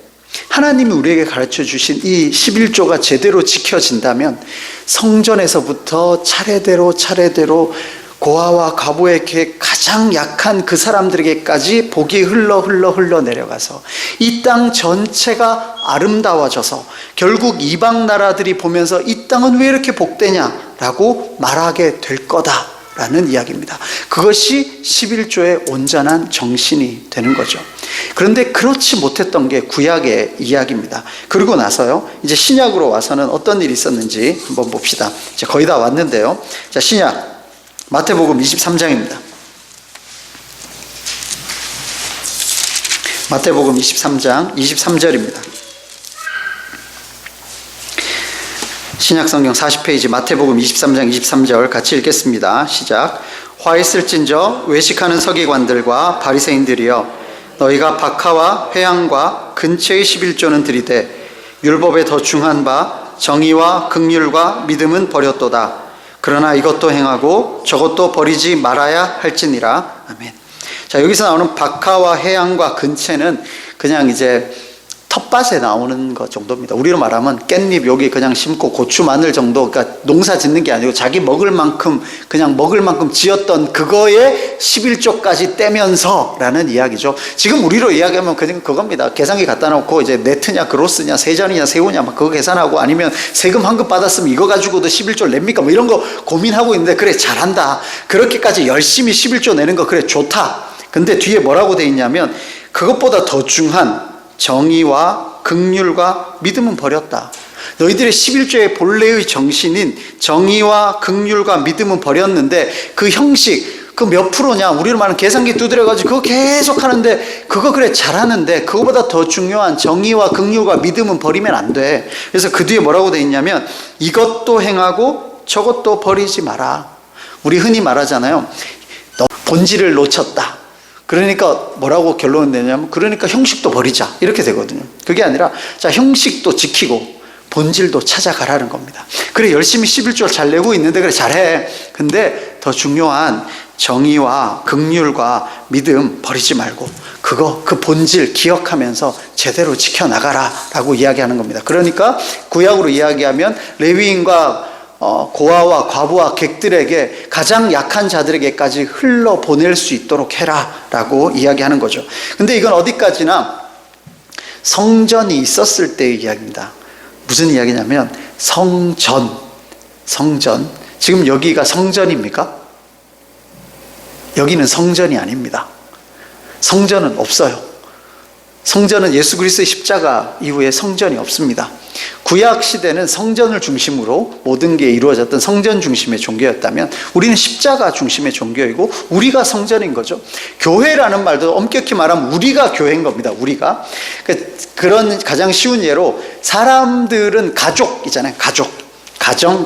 하나님이 우리에게 가르쳐 주신 이 11조가 제대로 지켜진다면 성전에서부터 차례대로 고아와 과부에게 가장 약한 그 사람들에게까지 복이 흘러 내려가서 이 땅 전체가 아름다워져서 결국 이방 나라들이 보면서 이 땅은 왜 이렇게 복되냐라고 말하게 될 거다라는 이야기입니다. 그것이 11조의 온전한 정신이 되는 거죠. 그런데 그렇지 못했던 게 구약의 이야기입니다. 그리고 나서요, 이제 신약으로 와서는 어떤 일이 있었는지 한번 봅시다. 이제 거의 다 왔는데요. 자, 신약 마태복음 23장입니다. 마태복음 23장 23절입니다. 신약성경 40페이지 마태복음 23장 23절 같이 읽겠습니다. 시작. 화 있을진저 외식하는 서기관들과 바리새인들이여, 너희가 박하와 회향과 근처의 11조는 들이되 율법에 더 중한 바 정의와 긍휼과 믿음은 버렸도다. 그러나 이것도 행하고 저것도 버리지 말아야 할지니라. 아멘. 자, 여기서 나오는 박하와 해양과 근체는 그냥 이제 텃밭에 나오는 것 정도입니다. 우리로 말하면 깻잎 여기 그냥 심고 고추 마늘 정도, 그러니까 농사 짓는 게 아니고 자기 먹을 만큼 그냥 먹을 만큼 지었던 그거에 11조까지 떼면서 라는 이야기죠. 지금 우리로 이야기하면 그냥 그겁니다. 계산기 갖다 놓고 이제 네트냐 그로스냐 세전이냐 세우냐 막 그거 계산하고, 아니면 세금 환급 받았으면 이거 가지고도 11조를 냅니까 뭐 이런 거 고민하고 있는데, 그래 잘한다, 그렇게까지 열심히 11조 내는 거 그래 좋다. 근데 뒤에 뭐라고 돼 있냐면 그것보다 더 중한 정의와 긍휼과 믿음은 버렸다. 너희들의 11조의 본래의 정신인 정의와 긍휼과 믿음은 버렸는데 그 형식, 그 몇 프로냐, 우리로 말하는 계산기 두드려가지고 그거 계속 하는데 그거 그래 잘하는데 그거보다 더 중요한 정의와 긍휼과 믿음은 버리면 안 돼. 그래서 그 뒤에 뭐라고 돼 있냐면 이것도 행하고 저것도 버리지 마라. 우리 흔히 말하잖아요. 너 본질을 놓쳤다. 그러니까 뭐라고 결론을 내냐면 그러니까 형식도 버리자 이렇게 되거든요. 그게 아니라 자, 형식도 지키고 본질도 찾아가라는 겁니다. 그래 열심히 11조를 잘 내고 있는데 그래 잘해. 근데 더 중요한 정의와 긍휼과 믿음 버리지 말고 그 본질 기억하면서 제대로 지켜나가라 라고 이야기하는 겁니다. 그러니까 구약으로 이야기하면 레위인과 고아와 과부와 객들에게 가장 약한 자들에게까지 흘러보낼 수 있도록 해라 라고 이야기하는 거죠. 근데 이건 어디까지나 성전이 있었을 때의 이야기입니다. 무슨 이야기냐면 성전. 지금 여기가 성전입니까? 여기는 성전이 아닙니다. 성전은 없어요. 성전은 예수 그리스도의 십자가 이후에 성전이 없습니다. 구약 시대는 성전을 중심으로 모든 게 이루어졌던 성전 중심의 종교였다면 우리는 십자가 중심의 종교이고 우리가 성전인 거죠. 교회라는 말도 엄격히 말하면 우리가 교회인 겁니다. 우리가. 그런 가장 쉬운 예로 사람들은 가족이잖아요.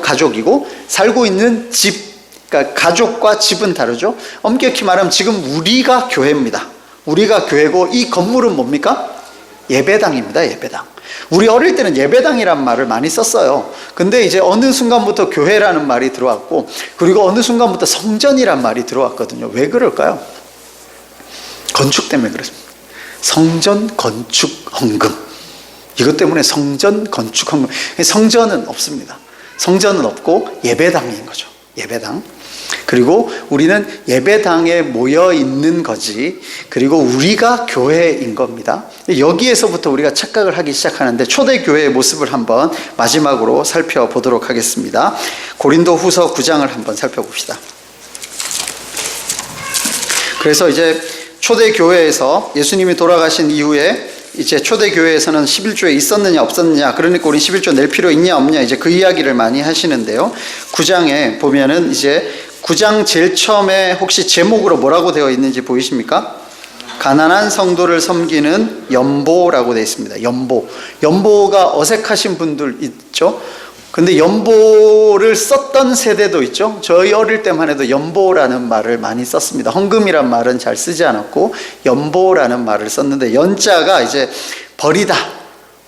가족이고 살고 있는 집, 그러니까 가족과 집은 다르죠. 엄격히 말하면 지금 우리가 교회입니다. 우리가 교회고 이 건물은 뭡니까? 예배당입니다. 예배당. 우리 어릴 때는 예배당이란 말을 많이 썼어요. 근데 이제 어느 순간부터 교회라는 말이 들어왔고, 그리고 어느 순간부터 성전이란 말이 들어왔거든요. 왜 그럴까요? 건축 때문에 그렇습니다. 성전 건축 헌금. 이것 때문에 성전 건축 헌금. 성전은 없습니다. 성전은 없고 예배당인 거죠. 예배당. 그리고 우리는 예배당에 모여 있는 거지, 그리고 우리가 교회인 겁니다. 여기에서부터 우리가 착각을 하기 시작하는데 초대교회의 모습을 한번 마지막으로 살펴보도록 하겠습니다. 고린도 후서 9장을 한번 살펴봅시다. 그래서 이제 초대교회에서 예수님이 돌아가신 이후에 이제 초대교회에서는 11조에 있었느냐 없었느냐, 그러니까 우리 11조 낼 필요 있냐 없냐, 이제 그 이야기를 많이 하시는데요. 9장에 보면은 이제 9장 제일 처음에 혹시 제목으로 뭐라고 되어 있는지 보이십니까? 가난한 성도를 섬기는 연보라고 되어 있습니다. 연보가 어색하신 분들 있죠? 근데 연보를 썼던 세대도 있죠. 저희 어릴 때만 해도 연보라는 말을 많이 썼습니다. 헌금이란 말은 잘 쓰지 않았고 연보라는 말을 썼는데, 연자가 이제 버리다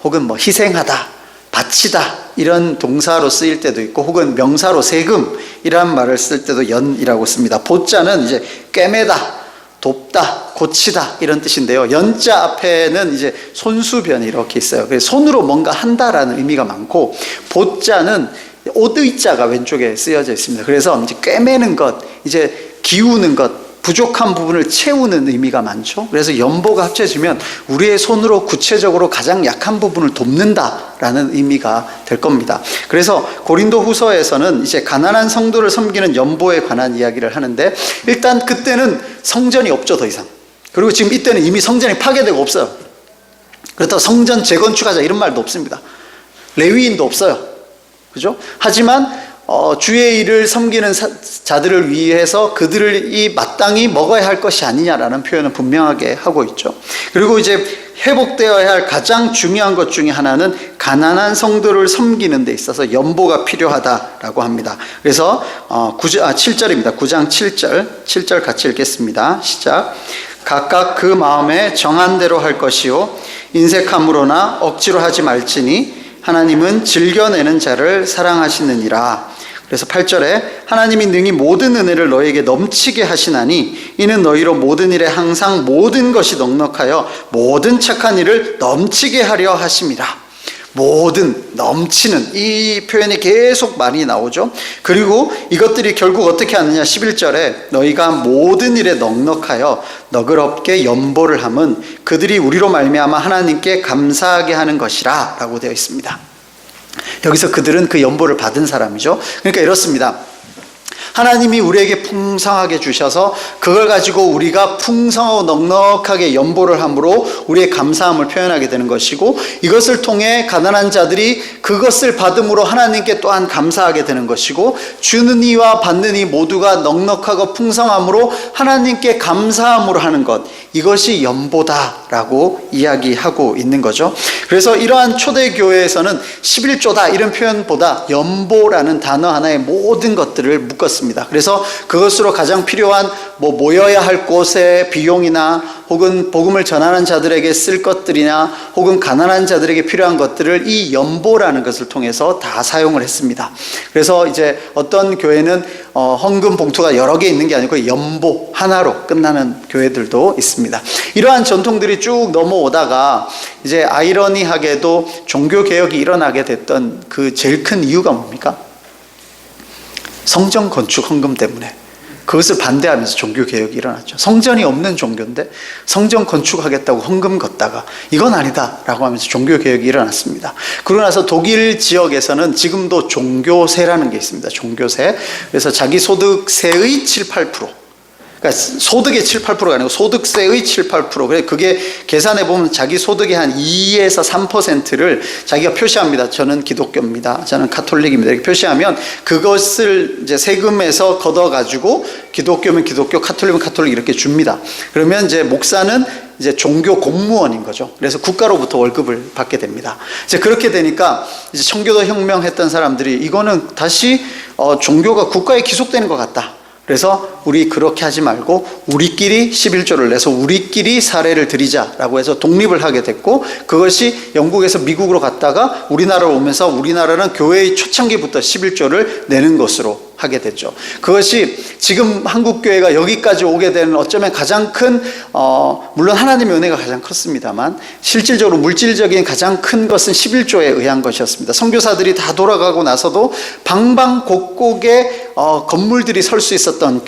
혹은 뭐 희생하다, 바치다 이런 동사로 쓰일 때도 있고, 혹은 명사로 세금이란 말을 쓸 때도 연이라고 씁니다. 보자는 이제 꿰매다, 돕다, 고치다 이런 뜻인데요. 연자 앞에는 이제 손수변이 이렇게 있어요. 그래서 손으로 뭔가 한다라는 의미가 많고, 보자는 오드이자가 왼쪽에 쓰여져 있습니다. 그래서 이제 꿰매는 것, 이제 기우는 것, 부족한 부분을 채우는 의미가 많죠. 그래서 연보가 합쳐지면 우리의 손으로 구체적으로 가장 약한 부분을 돕는다라는 의미가 될 겁니다. 그래서 고린도 후서에서는 이제 가난한 성도를 섬기는 연보에 관한 이야기를 하는데, 일단 그때는 성전이 없죠, 더 이상. 그리고 지금 이때는 이미 성전이 파괴되고 없어요. 그렇다고 성전 재건축하자 이런 말도 없습니다. 레위인도 없어요. 그죠? 하지만 주의 일을 섬기는 자들을 위해서 그들이 마땅히 먹어야 할 것이 아니냐라는 표현을 분명하게 하고 있죠. 그리고 이제 회복되어야 할 가장 중요한 것 중에 하나는 가난한 성도를 섬기는 데 있어서 연보가 필요하다라고 합니다. 그래서 7절입니다. 9장 7절 같이 읽겠습니다. 시작. 각각 그 마음에 정한 대로 할 것이요 인색함으로나 억지로 하지 말지니 하나님은 즐겨내는 자를 사랑하시느니라. 그래서 8절에 하나님이 능히 모든 은혜를 너에게 넘치게 하시나니 이는 너희로 모든 일에 항상 모든 것이 넉넉하여 모든 착한 일을 넘치게 하려 하심이라. 모든, 넘치는 이 표현이 계속 많이 나오죠. 그리고 이것들이 결국 어떻게 하느냐, 11절에 너희가 모든 일에 넉넉하여 너그럽게 연보를 함은 그들이 우리로 말미암아 하나님께 감사하게 하는 것이라 라고 되어 있습니다. 여기서 그들은 그 연보를 받은 사람이죠. 그러니까 이렇습니다. 하나님이 우리에게 풍성하게 주셔서 그걸 가지고 우리가 풍성하고 넉넉하게 연보를 함으로 우리의 감사함을 표현하게 되는 것이고, 이것을 통해 가난한 자들이 그것을 받음으로 하나님께 또한 감사하게 되는 것이고, 주는 이와 받는 이 모두가 넉넉하고 풍성함으로 하나님께 감사함으로 하는 것, 이것이 연보다라고 이야기하고 있는 거죠. 그래서 이러한 초대교회에서는 11조다 이런 표현보다 연보라는 단어 하나에 모든 것들을 묶었습니다. 그래서 그것으로 가장 필요한 모여야 할 곳의 비용이나 혹은 복음을 전하는 자들에게 쓸 것들이나 혹은 가난한 자들에게 필요한 것들을 이 연보라는 것을 통해서 다 사용을 했습니다. 그래서 이제 어떤 교회는 헌금 봉투가 여러 개 있는 게 아니고 연보 하나로 끝나는 교회들도 있습니다. 이러한 전통들이 쭉 넘어오다가 이제 아이러니하게도 종교개혁이 일어나게 됐던 그 제일 큰 이유가 뭡니까? 성전 건축 헌금 때문에. 그것을 반대하면서 종교개혁이 일어났죠. 성전이 없는 종교인데 성전 건축하겠다고 헌금 걷다가 이건 아니다라고 하면서 종교개혁이 일어났습니다. 그러고 나서 독일 지역에서는 지금도 종교세라는 게 있습니다. 종교세. 그래서 자기 소득세의 7, 8%. 그러니까 소득의 7, 8%가 아니고 소득세의 7, 8%. 그래 그게 계산해 보면 자기 소득의 한 2에서 3%를 자기가 표시합니다. 저는 기독교입니다. 저는 카톨릭입니다. 이렇게 표시하면 그것을 이제 세금에서 걷어 가지고 기독교면 기독교, 카톨릭은 카톨릭 이렇게 줍니다. 그러면 이제 목사는 이제 종교 공무원인 거죠. 그래서 국가로부터 월급을 받게 됩니다. 이제 그렇게 되니까 이제 청교도 혁명했던 사람들이 이거는 다시 종교가 국가에 기속되는 것 같다. 그래서 우리 그렇게 하지 말고 우리끼리 11조를 내서 우리끼리 사례를 드리자라고 해서 독립을 하게 됐고, 그것이 영국에서 미국으로 갔다가 우리나라로 오면서 우리나라는 교회의 초창기부터 11조를 내는 것으로 하게 됐죠. 그것이 지금 한국교회가 여기까지 오게 되는 어쩌면 가장 큰 물론 하나님의 은혜가 가장 컸습니다만 실질적으로 물질적인 가장 큰 것은 11조에 의한 것이었습니다. 선교사들이 다 돌아가고 나서도 방방곡곡에 건물들이 설 수 있었던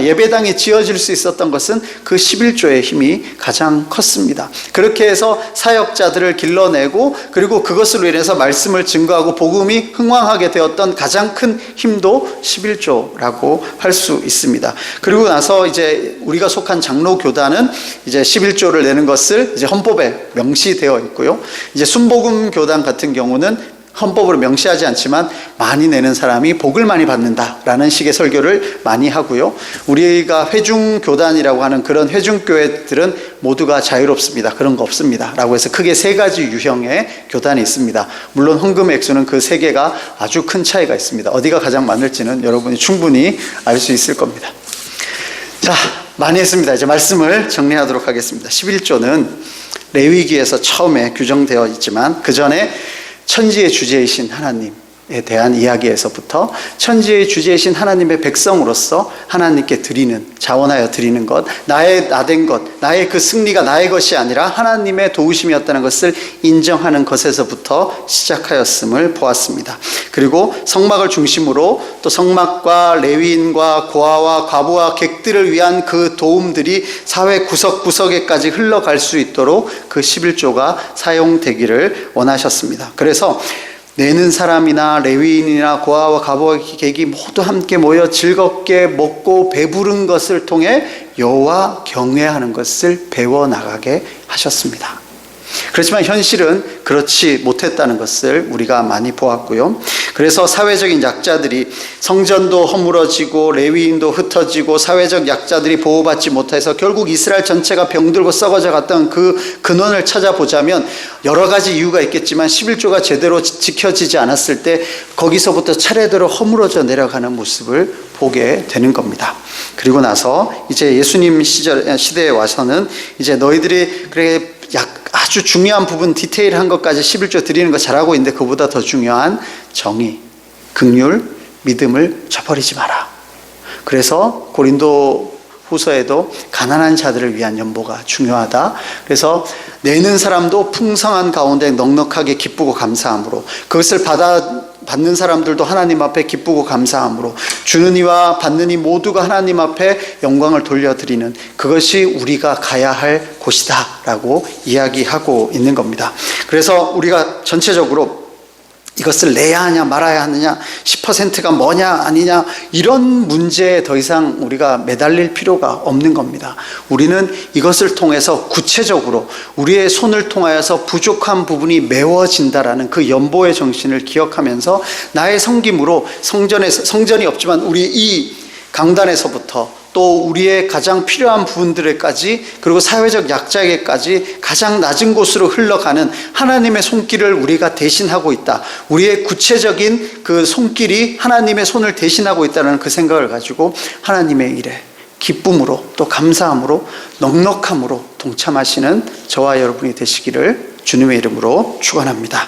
예배당이 지어질 수 있었던 것은 그 11조의 힘이 가장 컸습니다. 그렇게 해서 사역자들을 길러내고 그리고 그것으로 인해서 말씀을 증거하고 복음이 흥왕하게 되었던 가장 큰 힘도 11조라고 할 수 있습니다. 그리고 나서 이제 우리가 속한 장로교단은 이제 11조를 내는 것을 이제 헌법에 명시되어 있고요. 이제 순복음 교단 같은 경우는 헌법으로 명시하지 않지만 많이 내는 사람이 복을 많이 받는다라는 식의 설교를 많이 하고요. 우리가 회중교단이라고 하는 그런 회중교회들은 모두가 자유롭습니다. 그런 거 없습니다. 라고 해서 크게 세 가지 유형의 교단이 있습니다. 물론 헌금의 액수는 그 세 개가 아주 큰 차이가 있습니다. 어디가 가장 많을지는 여러분이 충분히 알 수 있을 겁니다. 자, 많이 했습니다. 이제 말씀을 정리하도록 하겠습니다. 11조는 레위기에서 처음에 규정되어 있지만 그 전에 천지의 주제이신 하나님에 대한 이야기에서부터 천지의 주제이신 하나님의 백성으로서 하나님께 드리는, 자원하여 드리는 것, 나의 나된 것, 나의 그 승리가 나의 것이 아니라 하나님의 도우심이었다는 것을 인정하는 것에서부터 시작하였음을 보았습니다. 그리고 성막을 중심으로 또 성막과 레위인과 고아와 과부와 객들을 위한 그 도움들이 사회 구석구석에까지 흘러갈 수 있도록 그 11조가 사용되기를 원하셨습니다. 그래서 내는 사람이나 레위인이나 고아와 과부와 객이 모두 함께 모여 즐겁게 먹고 배부른 것을 통해 여호와 경외하는 것을 배워나가게 하셨습니다. 그렇지만 현실은 그렇지 못했다는 것을 우리가 많이 보았고요. 그래서 사회적인 약자들이, 성전도 허물어지고 레위인도 흩어지고 사회적 약자들이 보호받지 못해서 결국 이스라엘 전체가 병들고 썩어져 갔던 그 근원을 찾아보자면 여러 가지 이유가 있겠지만 11조가 제대로 지켜지지 않았을 때 거기서부터 차례대로 허물어져 내려가는 모습을 보게 되는 겁니다. 그리고 나서 이제 예수님 시대에 와서는 이제 너희들이 그래 아주 중요한 부분, 디테일한 것까지 11조 드리는 거 잘하고 있는데 그보다 더 중요한 정의, 긍휼, 믿음을 저버리지 마라. 그래서 고린도 후서에도 가난한 자들을 위한 연보가 중요하다. 그래서 내는 사람도 풍성한 가운데 넉넉하게 기쁘고 감사함으로, 그것을 받는 사람들도 하나님 앞에 기쁘고 감사함으로, 주는 이와 받는 이 모두가 하나님 앞에 영광을 돌려드리는, 그것이 우리가 가야 할 곳이다 라고 이야기하고 있는 겁니다. 그래서 우리가 전체적으로 이것을 내야 하냐 말아야 하느냐, 10%가 뭐냐 아니냐, 이런 문제에 더 이상 우리가 매달릴 필요가 없는 겁니다. 우리는 이것을 통해서 구체적으로 우리의 손을 통하여서 부족한 부분이 메워진다라는 그 연보의 정신을 기억하면서 나의 섬김으로 성전이 없지만 우리 이 강단에서부터 또 우리의 가장 필요한 부분들에까지, 그리고 사회적 약자에게까지 가장 낮은 곳으로 흘러가는 하나님의 손길을 우리가 대신하고 있다. 우리의 구체적인 그 손길이 하나님의 손을 대신하고 있다는 그 생각을 가지고 하나님의 일에 기쁨으로 또 감사함으로 넉넉함으로 동참하시는 저와 여러분이 되시기를 주님의 이름으로 축원합니다.